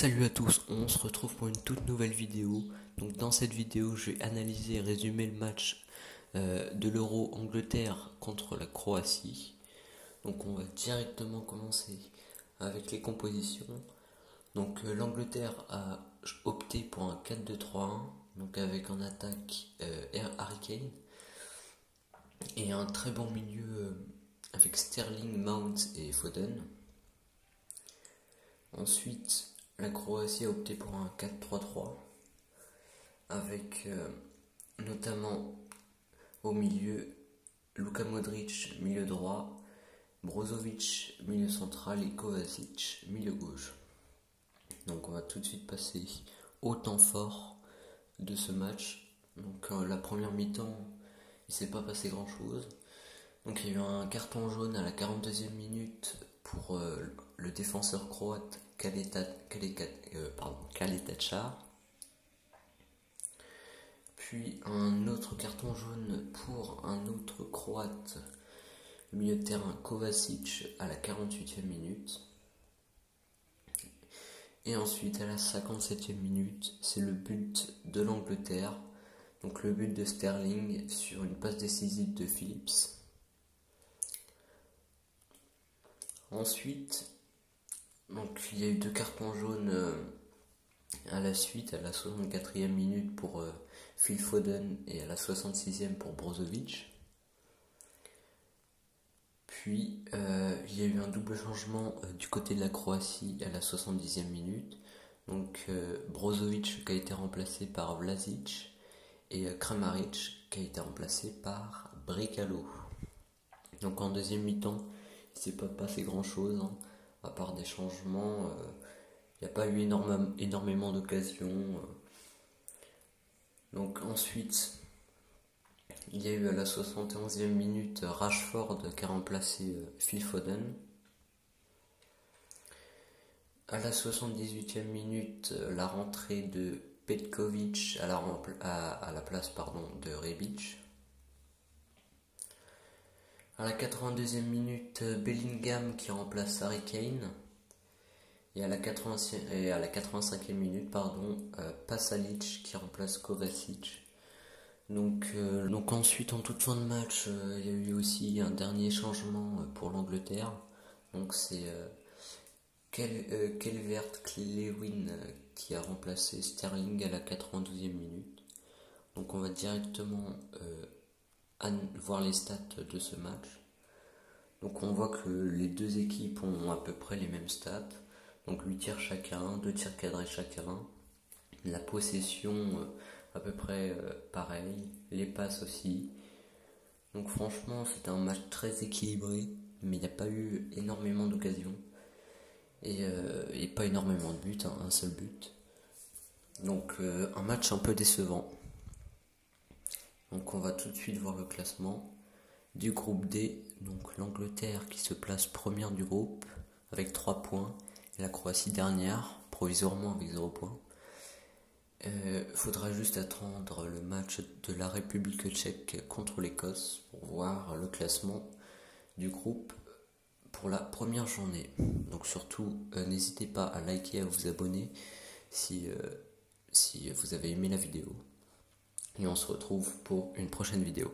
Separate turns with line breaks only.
Salut à tous, on se retrouve pour une toute nouvelle vidéo. Donc dans cette vidéo, je vais analyser et résumer le match de l'Euro Angleterre contre la Croatie. Donc on va directement commencer avec les compositions. Donc l'Angleterre a opté pour un 4-2-3-1, donc avec en attaque Harry Kane et un très bon milieu avec Sterling, Mount et Foden. Ensuite, la Croatie a opté pour un 4-3-3 avec notamment au milieu Luka Modric, milieu droit, Brozovic, milieu central et Kovacic, milieu gauche. Donc on va tout de suite passer au temps fort de ce match. Donc la première mi-temps, il ne s'est pas passé grand chose. Donc il y a eu un carton jaune à la 42e minute pour le défenseur croate Kaletačar. Puis un autre carton jaune pour un autre croate, le milieu de terrain Kovacic à la 48e minute. Et ensuite à la 57e minute, c'est le but de l'Angleterre. Donc le but de Sterling sur une passe décisive de Phillips. Ensuite, donc, il y a eu deux cartons jaunes à la suite, à la 64e minute pour Phil Foden et à la 66e pour Brozovic. Puis il y a eu un double changement du côté de la Croatie à la 70e minute. Donc Brozovic qui a été remplacé par Vlasic et Kramaric qui a été remplacé par Brekalo. Donc en deuxième mi-temps, il ne s'est pas passé grand chose, hein, à part des changements. Il n'y a pas eu énormément d'occasions. Donc ensuite, il y a eu à la 71e minute Rashford qui a remplacé Phil Foden. À la 78e minute, la rentrée de Petkovic à la place de Rebic. À la 82e minute, Bellingham qui remplace Harry Kane. Et à la 85e minute, Pasalic qui remplace Kovacic. Donc ensuite, en toute fin de match, il y a eu aussi un dernier changement pour l'Angleterre. Donc c'est Calvert-Lewin qui a remplacé Sterling à la 92e minute. Donc on va directement voir les stats de ce match. Donc on voit que les deux équipes ont à peu près les mêmes stats. Donc 8 tirs chacun, 2 tirs cadrés chacun. La possession à peu près pareil. Les passes aussi. Donc franchement c'était un match très équilibré. Mais il n'y a pas eu énormément d'occasions. Et pas énormément de buts, hein, un seul but. Donc un match un peu décevant. Donc on va tout de suite voir le classement du groupe D. Donc l'Angleterre qui se place première du groupe avec 3 points. Et la Croatie dernière, provisoirement avec 0 points. Faudra juste attendre le match de la République tchèque contre l'Écosse pour voir le classement du groupe pour la première journée. Donc surtout, n'hésitez pas à liker et à vous abonner si vous avez aimé la vidéo. Et on se retrouve pour une prochaine vidéo.